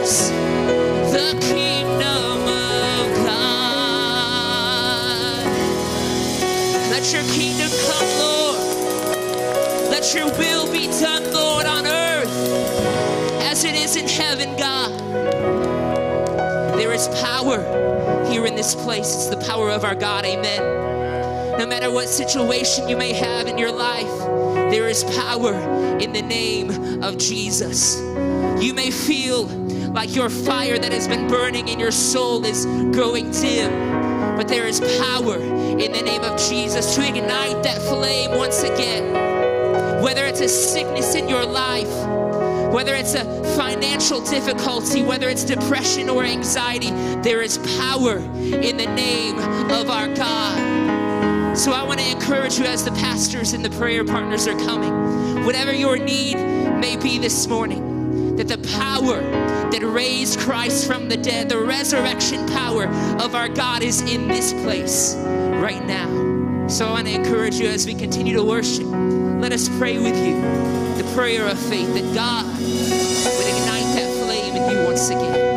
the kingdom of God. Let your kingdom come, Lord. Let your will be done, Lord, on earth as it is in heaven, God. There is power here in this place. It's the power of our God, amen. No matter what situation you may have in your life, there is power in the name of Jesus. You may feel like your fire that has been burning in your soul is growing dim, but there is power in the name of Jesus to ignite that flame once again. Whether it's a sickness in your life, whether it's a financial difficulty, whether it's depression or anxiety, there is power in the name of our God. So I want to encourage you as the pastors and the prayer partners are coming, whatever your need may be this morning, that the power that raised Christ from the dead, the resurrection power of our God is in this place right now. So I want to encourage you as we continue to worship, let us pray with you the prayer of faith that God would ignite that flame in you once again.